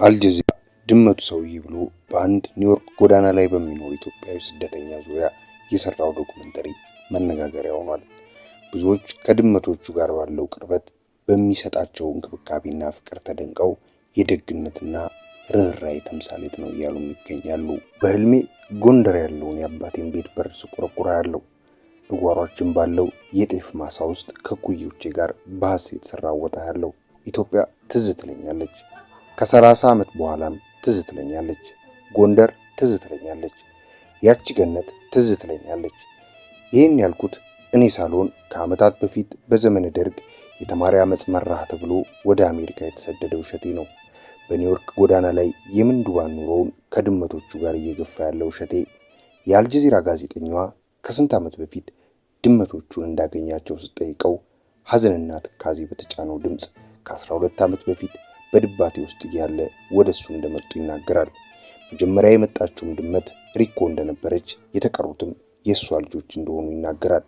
አልጀዚራ ድመቱ ሰውዬ ብሎ በአንድ ኒውዮርክ ጎዳና ላይ በሚኖር ኢትዮጵያዊ ስደተኛ ዙሪያ የሰራው ዶክመንተሪ መነጋገሪያ ሆኗል። ብዙዎች ከድመቶቹ ጋር ባለው ቅርበት በሚሰጣቸው እንክብካቤና ፍቅር ተደንቀው የደግነትና ርህራሄ ተምሳሌት ነው እያሉ ይገኛሉ። በህልሜ ጎንደር ያለውን የአባቴን ቤት በር ስቆረቁራ ያለው በጓሯችን ባለው የጤፍ ማሳ ውስጥ ከኩዮቼ ጋር በሐሴት ስራወጣ ያለው ኢትዮጵያ ትዝ ትለኛለች። ከ30 ዓመት በኋላም ትዝ ትለኛለች። ጎንደር ትዝ ትለኛለች። ያቺ ገነት ትዝ ትለኛለች። ይህን ያልኩት እኔ ሳልሆን ከዓመታት በፊት በዘመነ ደርግ የተማሪ አመጽ መራህ ተብሎ ወደ አሜሪካ የተሰደደው እሸቴ ነው። በኒውዮርክ ጎዳና ላይ የምንዱባን ኑሮውን ከድመቶቹ ጋር እየገፋ ያለው እሸቴ የአልጀዚራ ጋዜጠኛዋ ከስንት ዓመት በፊት ድመቶቹን እንዳገኛቸው ስትጠይቀው ሐዘንና ትካዜ በተጫነው ድምፅ ከ12 ዓመት በፊት በድባቴ ውስጥ እያለ ወደሱ እንደመጡ ይናገራል። መጀመሪያ የመጣችውም ድመት ሪኮ እንደነበረች፣ የተቀሩትም የእሷ ልጆች እንደሆኑ ይናገራል።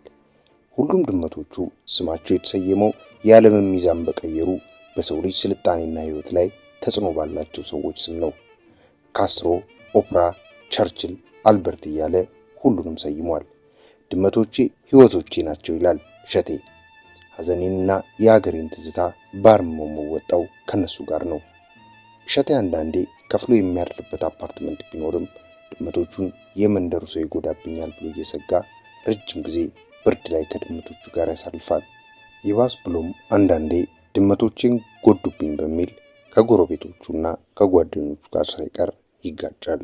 ሁሉም ድመቶቹ ስማቸው የተሰየመው የዓለምን ሚዛን በቀየሩ በሰው ልጅ ስልጣኔና ሕይወት ላይ ተጽዕኖ ባላቸው ሰዎች ስም ነው። ካስትሮ፣ ኦፕራ፣ ቸርችል፣ አልበርት እያለ ሁሉንም ሰይሟል። ድመቶቼ ሕይወቶቼ ናቸው ይላል እሸቴ። ሐዘኔንና የሀገሬን ትዝታ ባርሞ መወጣው ከነሱ ጋር ነው። እሸቴ አንዳንዴ ከፍሎ የሚያድርበት አፓርትመንት ቢኖርም ድመቶቹን የመንደሩ ሰው ይጎዳብኛል ብሎ እየሰጋ ረጅም ጊዜ ብርድ ላይ ከድመቶቹ ጋር ያሳልፋል። ይባስ ብሎም አንዳንዴ ድመቶቼን ጎዱብኝ በሚል ከጎረቤቶቹና ከጓደኞቹ ጋር ሳይቀር ይጋጫል።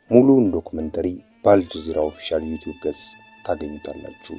ሙሉውን ዶክመንተሪ በአልጀዚራ ኦፊሻል ዩቲዩብ ገጽ ታገኙታላችሁ።